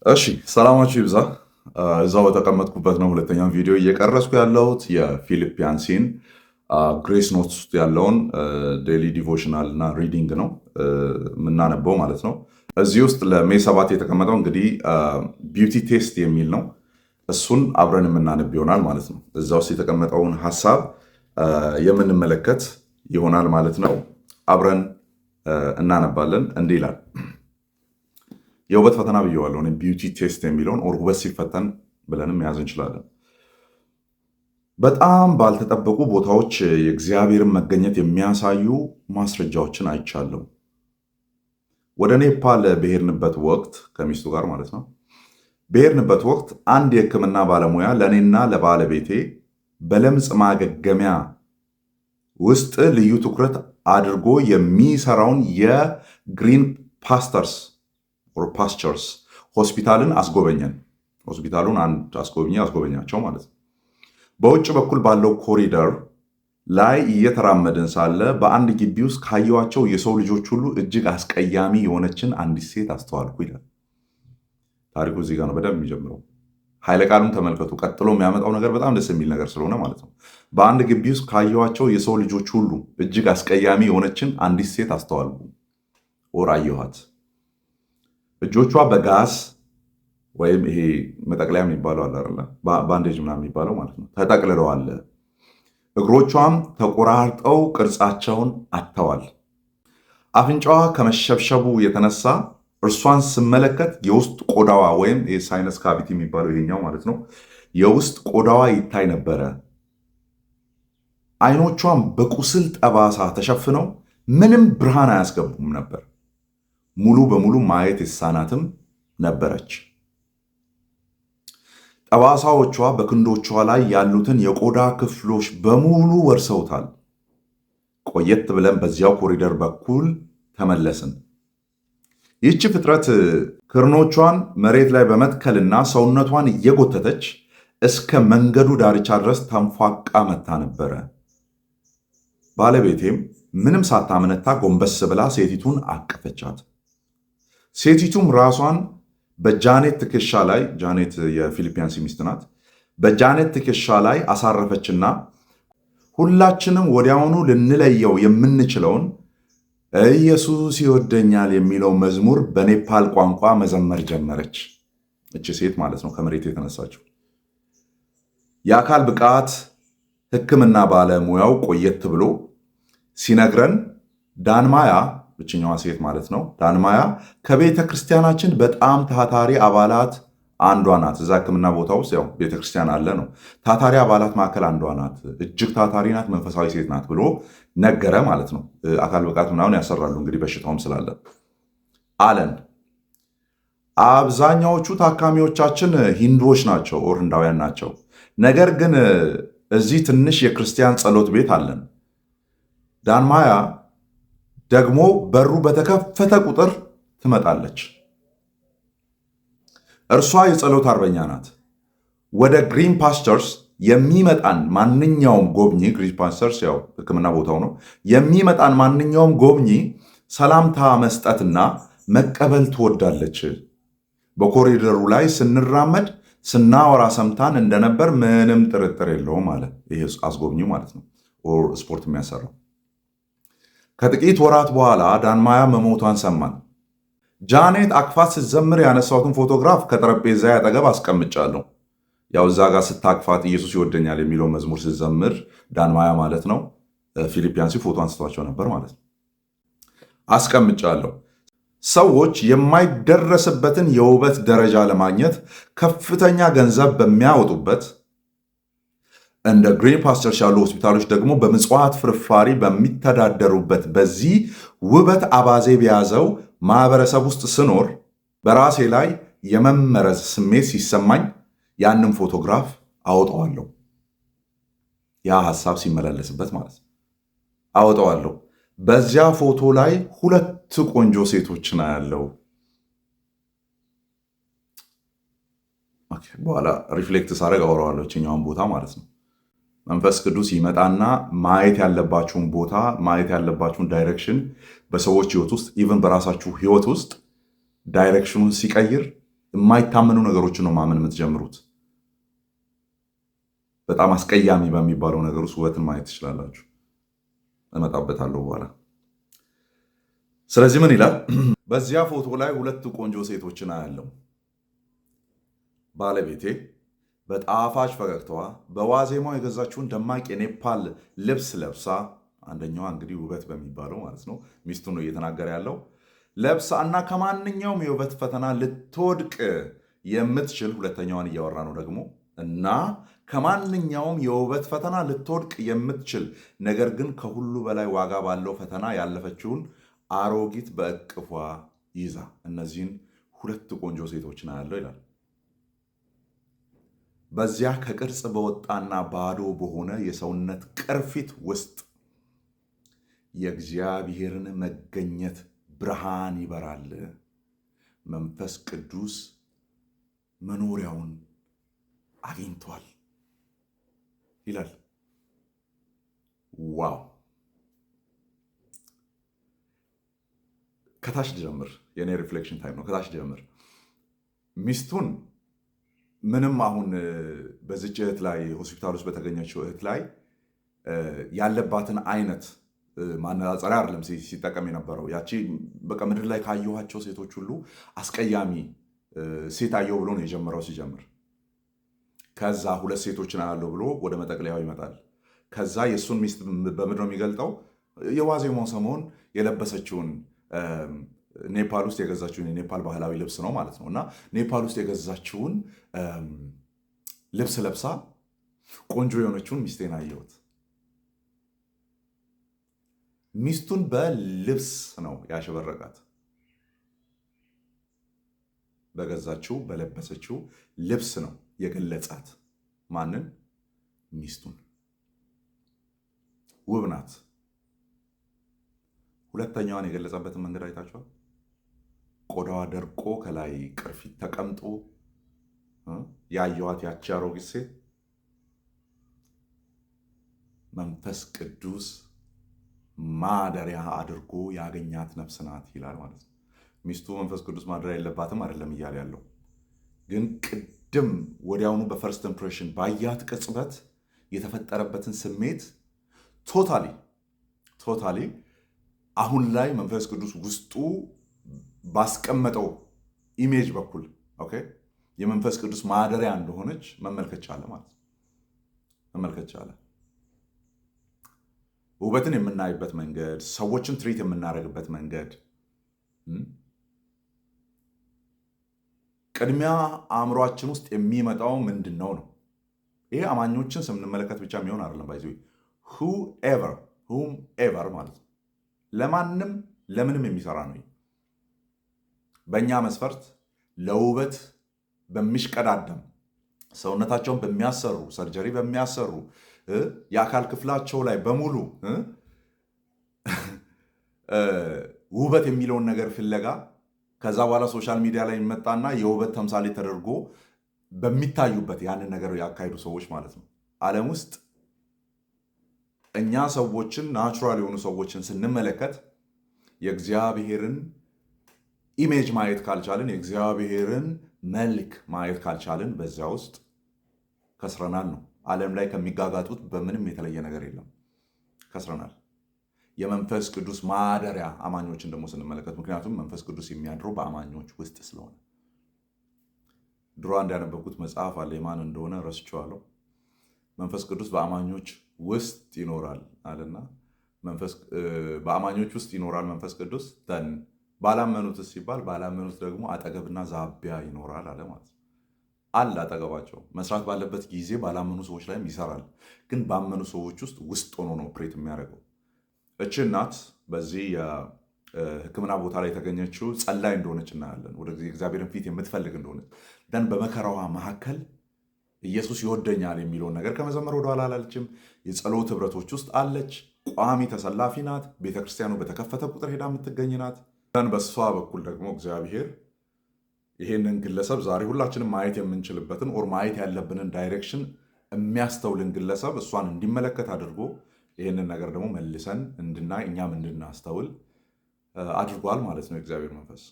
እሺ ሰላማችሁ ይብዛ። እዛው በተቀመጥኩበት ነው ሁለተኛውን ቪዲዮ እየቀረስኩ ያለሁት የፊልፒያንሲን ግሬስ ኖትስ ውስጥ ያለውን ዴይሊ ዲቮሽናል እና ሪዲንግ ነው የምናነበው ማለት ነው። እዚህ ውስጥ ለሜይ 7 የተቀመጠው እንግዲህ ቢዩቲ ቴስት የሚል ነው። እሱን አብረን የምናነብ ይሆናል ማለት ነው። እዛ ውስጥ የተቀመጠውን ሀሳብ የምንመለከት ይሆናል ማለት ነው። አብረን እናነባለን። እንዲህ ይላል። የውበት ፈተና ብየዋለሁ። ቢዩቲ ቴስት የሚለውን ኦር ውበት ሲፈተን ብለንም መያዝ እንችላለን። በጣም ባልተጠበቁ ቦታዎች የእግዚአብሔርን መገኘት የሚያሳዩ ማስረጃዎችን አይቻለሁ። ወደ ኔፓል በሄድንበት ወቅት ከሚስቱ ጋር ማለት ነው በሄድንበት ወቅት አንድ የሕክምና ባለሙያ ለእኔና ለባለቤቴ በለምጽ ማገገሚያ ውስጥ ልዩ ትኩረት አድርጎ የሚሰራውን የግሪን ፓስቸርስ ሆስፒታልን አስጎበኘን። ሆስፒታሉን አንድ አስጎበኛቸው ማለት ነው። በውጭ በኩል ባለው ኮሪደር ላይ እየተራመድን ሳለ በአንድ ግቢ ውስጥ ካየኋቸው የሰው ልጆች ሁሉ እጅግ አስቀያሚ የሆነችን አንዲት ሴት አስተዋልኩ ይላል። ታሪኩ እዚህ ጋር ነው በደንብ የሚጀምረው። ኃይለ ቃሉን ተመልከቱ። ቀጥሎ የሚያመጣው ነገር በጣም ደስ የሚል ነገር ስለሆነ ማለት ነው። በአንድ ግቢ ውስጥ ካየኋቸው የሰው ልጆች ሁሉ እጅግ አስቀያሚ የሆነችን አንዲት ሴት አስተዋልኩ ወር አየኋት። እጆቿ በጋዝ ወይም ይሄ መጠቅለያ የሚባለው አለ አይደለ? ባንዴጅ ምናምን የሚባለው ማለት ነው ተጠቅልለዋል። እግሮቿም ተቆራርጠው ቅርጻቸውን አጥተዋል። አፍንጫዋ ከመሸብሸቡ የተነሳ እርሷን ስመለከት የውስጥ ቆዳዋ ወይም ሳይነስ ካቪቲ የሚባለው ይሄኛው ማለት ነው የውስጥ ቆዳዋ ይታይ ነበረ። አይኖቿም በቁስል ጠባሳ ተሸፍነው ምንም ብርሃን አያስገቡም ነበር። ሙሉ በሙሉ ማየት የተሳናትም ነበረች። ጠባሳዎቿ በክንዶቿ ላይ ያሉትን የቆዳ ክፍሎች በሙሉ ወርሰውታል። ቆየት ብለን በዚያው ኮሪደር በኩል ተመለስን። ይህች ፍጥረት ክርኖቿን መሬት ላይ በመትከልና ሰውነቷን እየጎተተች እስከ መንገዱ ዳርቻ ድረስ ተንፏቃ መታ ነበረ። ባለቤቴም ምንም ሳታመነታ ጎንበስ ብላ ሴቲቱን አቀፈቻት። ሴቲቱም ራሷን በጃኔት ትከሻ ላይ ጃኔት የፊልፒያንስ ሚስት ናት። በጃኔት ትከሻ ላይ አሳረፈችና ሁላችንም ወዲያውኑ ልንለየው የምንችለውን ኢየሱስ ይወደኛል የሚለው መዝሙር በኔፓል ቋንቋ መዘመር ጀመረች። እቺ ሴት ማለት ነው ከመሬት የተነሳችው። የአካል ብቃት ሕክምና ባለሙያው ቆየት ብሎ ሲነግረን ዳንማያ ብቸኛዋ ሴት ማለት ነው ዳንማያ ከቤተ ክርስቲያናችን በጣም ታታሪ አባላት አንዷ ናት። እዛ ሕክምና ቦታ ውስጥ ያው ቤተ ክርስቲያን አለ ነው። ታታሪ አባላት መካከል አንዷ ናት። እጅግ ታታሪ ናት፣ መንፈሳዊ ሴት ናት ብሎ ነገረ ማለት ነው። አካል ብቃት ምናምን ያሰራሉ እንግዲህ በሽታውም ስላለ አለን። አብዛኛዎቹ ታካሚዎቻችን ሂንዱዎች ናቸው ኦር ህንዳውያን ናቸው። ነገር ግን እዚህ ትንሽ የክርስቲያን ጸሎት ቤት አለን። ዳንማያ ደግሞ በሩ በተከፈተ ቁጥር ትመጣለች። እርሷ የጸሎት አርበኛ ናት። ወደ ግሪን ፓስቸርስ የሚመጣን ማንኛውም ጎብኚ ግሪን ፓስቸርስ ያው ሕክምና ቦታው ነው። የሚመጣን ማንኛውም ጎብኚ ሰላምታ መስጠትና መቀበል ትወዳለች። በኮሪደሩ ላይ ስንራመድ ስናወራ ሰምታን እንደነበር ምንም ጥርጥር የለውም አለ። ይሄ አስጎብኚው ማለት ነው ስፖርት የሚያሰራው። ከጥቂት ወራት በኋላ ዳንማያ መሞቷን ሰማን። ጃኔት አቅፋት ስትዘምር ያነሳሁትን ፎቶግራፍ ከጠረጴዛ አጠገብ አስቀምጫለሁ። ያው እዛ ጋር ስታቅፋት ኢየሱስ ይወደኛል የሚለው መዝሙር ስትዘምር ዳንማያ ማለት ነው ፊልፒያንሲ ፎቶ አንስቷቸው ነበር ማለት ነው። አስቀምጫለሁ። ሰዎች የማይደረስበትን የውበት ደረጃ ለማግኘት ከፍተኛ ገንዘብ በሚያወጡበት እንደ ግሪን ፓስቸርስ ያሉ ሆስፒታሎች ደግሞ በምጽዋት ፍርፋሪ በሚተዳደሩበት በዚህ ውበት አባዜ በያዘው ማህበረሰብ ውስጥ ስኖር በራሴ ላይ የመመረዝ ስሜት ሲሰማኝ ያንን ፎቶግራፍ አወጣዋለሁ። ያ ሐሳብ ሲመላለስበት ማለት ነው አወጣዋለሁ። በዚያ ፎቶ ላይ ሁለት ቆንጆ ሴቶች ነው ያለው። በኋላ ሪፍሌክት ሳደርግ አወራዋለሁ እኛውን ቦታ ማለት ነው። መንፈስ ቅዱስ ይመጣና ማየት ያለባችሁን ቦታ ማየት ያለባችሁን ዳይሬክሽን በሰዎች ህይወት ውስጥ ኢቨን በራሳችሁ ህይወት ውስጥ ዳይሬክሽኑን ሲቀይር የማይታመኑ ነገሮችን ነው ማመን የምትጀምሩት። በጣም አስቀያሚ በሚባለው ነገር ውስጥ ውበትን ማየት ትችላላችሁ። እመጣበታለሁ በኋላ። ስለዚህ ምን ይላል? በዚያ ፎቶ ላይ ሁለት ቆንጆ ሴቶችን አያለው። ባለቤቴ በጣፋጭ ፈገግታዋ በዋዜማው የገዛችውን ደማቅ የኔፓል ልብስ ለብሳ፣ አንደኛዋ እንግዲህ ውበት በሚባለው ማለት ነው ሚስቱ ነው እየተናገረ ያለው፣ ለብሳ እና ከማንኛውም የውበት ፈተና ልትወድቅ የምትችል ሁለተኛዋን እያወራ ነው ደግሞ እና ከማንኛውም የውበት ፈተና ልትወድቅ የምትችል ነገር ግን ከሁሉ በላይ ዋጋ ባለው ፈተና ያለፈችውን አሮጊት በእቅፏ ይዛ እነዚህን ሁለት ቆንጆ ሴቶችን አያለው ይላል። በዚያ ከቅርጽ በወጣና ባዶ በሆነ የሰውነት ቅርፊት ውስጥ የእግዚአብሔርን መገኘት ብርሃን ይበራል። መንፈስ ቅዱስ መኖሪያውን አግኝቷል ይላል። ዋው! ከታች ጀምር። የኔ ሪፍሌክሽን ታይም ነው። ከታች ጀምር። ሚስቱን ምንም አሁን በዚች እህት ላይ ሆስፒታል ውስጥ በተገኘችው እህት ላይ ያለባትን አይነት ማነጻጸሪያ አይደለም ሲጠቀም የነበረው። ያቺ በቃ ምድር ላይ ካየኋቸው ሴቶች ሁሉ አስቀያሚ ሴት አየሁ ብሎ ነው የጀመረው ሲጀምር። ከዛ ሁለት ሴቶችን አያለው ብሎ ወደ መጠቅለያው ይመጣል። ከዛ የእሱን ሚስት በምንድን ነው የሚገልጠው? የዋዜማው ሰሞን የለበሰችውን ኔፓል ውስጥ የገዛችውን የኔፓል ባህላዊ ልብስ ነው ማለት ነው። እና ኔፓል ውስጥ የገዛችውን ልብስ ለብሳ ቆንጆ የሆነችውን ሚስቴን አየሁት። ሚስቱን በልብስ ነው ያሸበረቃት። በገዛችው በለበሰችው ልብስ ነው የገለጻት። ማንን? ሚስቱን። ውብ ናት። ሁለተኛዋን የገለጸበትን መንገድ አይታችኋል። ቆዳዋ ደርቆ ከላይ ቅርፊት ተቀምጦ ያየኋት ያቺ አሮጊት ሴት መንፈስ ቅዱስ ማደሪያ አድርጎ ያገኛት ነፍስ ናት ይላል ማለት ነው። ሚስቱ መንፈስ ቅዱስ ማደሪያ የለባትም አይደለም እያለ ያለው ግን ቅድም ወዲያውኑ በፈርስት ኢምፕሬሽን ባያት ቅጽበት የተፈጠረበትን ስሜት ቶታሊ አሁን ላይ መንፈስ ቅዱስ ውስጡ ባስቀመጠው ኢሜጅ በኩል የመንፈስ ቅዱስ ማደሪያ እንደሆነች መመልከት ቻለ ማለት ነው። መመልከት ቻለ። ውበትን የምናይበት መንገድ፣ ሰዎችን ትሪት የምናደርግበት መንገድ ቅድሚያ አእምሯችን ውስጥ የሚመጣው ምንድን ነው ነው። ይሄ አማኞችን ስንመለከት ብቻ የሚሆን አይደለም። ባይዘ ሁምኤቨር ማለት ነው። ለማንም ለምንም የሚሰራ ነው። በእኛ መስፈርት ለውበት በሚሽቀዳደም ሰውነታቸውን በሚያሰሩ ሰርጀሪ በሚያሰሩ የአካል ክፍላቸው ላይ በሙሉ ውበት የሚለውን ነገር ፍለጋ ከዛ በኋላ ሶሻል ሚዲያ ላይ የሚመጣና የውበት ተምሳሌ ተደርጎ በሚታዩበት ያንን ነገር ያካሄዱ ሰዎች ማለት ነው። ዓለም ውስጥ እኛ ሰዎችን ናቹራል የሆኑ ሰዎችን ስንመለከት የእግዚአብሔርን ኢሜጅ ማየት ካልቻልን፣ የእግዚአብሔርን መልክ ማየት ካልቻልን በዚያ ውስጥ ከስረናል ነው። ዓለም ላይ ከሚጋጋጡት በምንም የተለየ ነገር የለም። ከስረናል። የመንፈስ ቅዱስ ማደሪያ አማኞችን ደግሞ ስንመለከት፣ ምክንያቱም መንፈስ ቅዱስ የሚያድረው በአማኞች ውስጥ ስለሆነ። ድሮ እንዳነበብኩት መጽሐፍ አለ፣ የማን እንደሆነ ረስቼዋለሁ። መንፈስ ቅዱስ በአማኞች ውስጥ ይኖራል አለና በአማኞች ውስጥ ይኖራል መንፈስ ቅዱስ ደን ባላመኑት ሲባል ባላመኑት ደግሞ አጠገብና ዛቢያ ይኖራል አለ ማለት ነው። አለ አጠገባቸው መስራት ባለበት ጊዜ ባላመኑ ሰዎች ላይም ይሰራል። ግን ባመኑ ሰዎች ውስጥ ሆኖ ነው ኦፕሬት የሚያደርገው። እቺ እናት በዚህ የሕክምና ቦታ ላይ የተገኘችው ጸላይ እንደሆነች እናያለን። ወደ እግዚአብሔርን ፊት የምትፈልግ እንደሆነች ደን በመከራዋ መካከል ኢየሱስ ይወደኛል የሚለውን ነገር ከመዘመር ወደኋላ አላለችም። የጸሎት ህብረቶች ውስጥ አለች። ቋሚ ተሰላፊ ናት። ቤተክርስቲያኑ በተከፈተ ቁጥር ሄዳ የምትገኝ ናት። በሷ በኩል ደግሞ እግዚአብሔር ይሄንን ግለሰብ ዛሬ ሁላችንም ማየት የምንችልበትን ኦር ማየት ያለብንን ዳይሬክሽን የሚያስተውልን ግለሰብ እሷን እንዲመለከት አድርጎ ይህንን ነገር ደግሞ መልሰን እንድናይ እኛም እንድናስተውል አድርጓል ማለት ነው። የእግዚአብሔር መንፈስ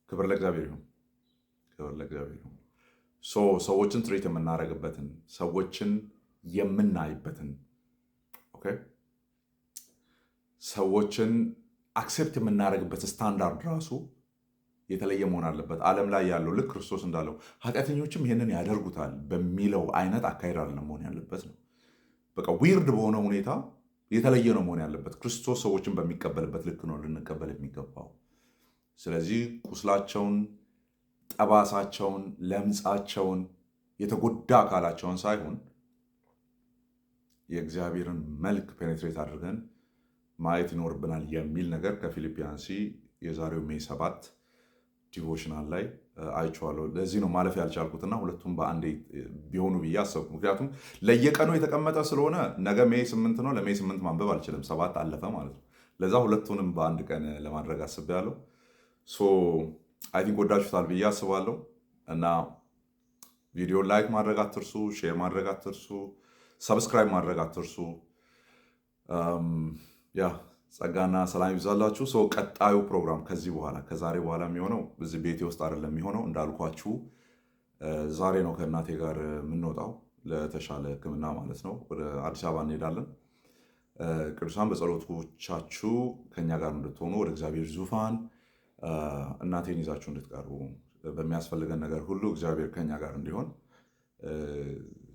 ክብር ለእግዚአብሔር ይሁን። ክብር ለእግዚአብሔር ነው። ሰዎችን ትሪት የምናደርግበትን ሰዎችን የምናይበትን ሰዎችን አክሴፕት የምናደርግበት ስታንዳርድ ራሱ የተለየ መሆን አለበት። ዓለም ላይ ያለው ልክ ክርስቶስ እንዳለው ኃጢአተኞችም ይህንን ያደርጉታል በሚለው አይነት አካሄድ አይደለም መሆን ያለበት ነው። በቃ ዊርድ በሆነ ሁኔታ የተለየ ነው መሆን ያለበት። ክርስቶስ ሰዎችን በሚቀበልበት ልክ ነው ልንቀበል የሚገባው። ስለዚህ ቁስላቸውን፣ ጠባሳቸውን፣ ለምጻቸውን፣ የተጎዳ አካላቸውን ሳይሆን የእግዚአብሔርን መልክ ፔኔትሬት አድርገን ማየት ይኖርብናል የሚል ነገር ከፊልጵያንሲ የዛሬው ሜይ 7 ዲቮሽናል ላይ አይቼዋለሁ። ለዚህ ነው ማለፍ ያልቻልኩትና ሁለቱም በአንዴ ቢሆኑ ብዬ አሰብኩ። ምክንያቱም ለየቀኑ የተቀመጠ ስለሆነ ነገ ሜይ 8 ነው፣ ለሜይ 8 ማንበብ አልችልም፣ 7 አለፈ ማለት ነው። ለዛ ሁለቱንም በአንድ ቀን ለማድረግ አስቤያለሁ። አይ ቲንክ ወዳችሁታል ብዬ አስባለሁ እና ቪዲዮ ላይክ ማድረግ አትርሱ፣ ሼር ማድረግ አትርሱ፣ ሰብስክራይብ ማድረግ አትርሱ። ጸጋና ሰላም ይብዛላችሁ። ቀጣዩ ፕሮግራም ከዚህ በኋላ ከዛሬ በኋላ የሚሆነው እዚህ ቤቴ ውስጥ አይደለም የሚሆነው። እንዳልኳችሁ ዛሬ ነው ከእናቴ ጋር የምንወጣው ለተሻለ ሕክምና ማለት ነው። ወደ አዲስ አበባ እንሄዳለን። ቅዱሳን በጸሎቶቻችሁ ከኛ ጋር እንድትሆኑ ወደ እግዚአብሔር ዙፋን እናቴን ይዛችሁ እንድትቀርቡ በሚያስፈልገን ነገር ሁሉ እግዚአብሔር ከኛ ጋር እንዲሆን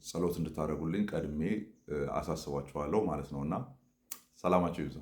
ጸሎት እንድታደርጉልኝ ቀድሜ አሳስባችኋለሁ ማለት ነው እና ሰላማችሁ ይብዛ።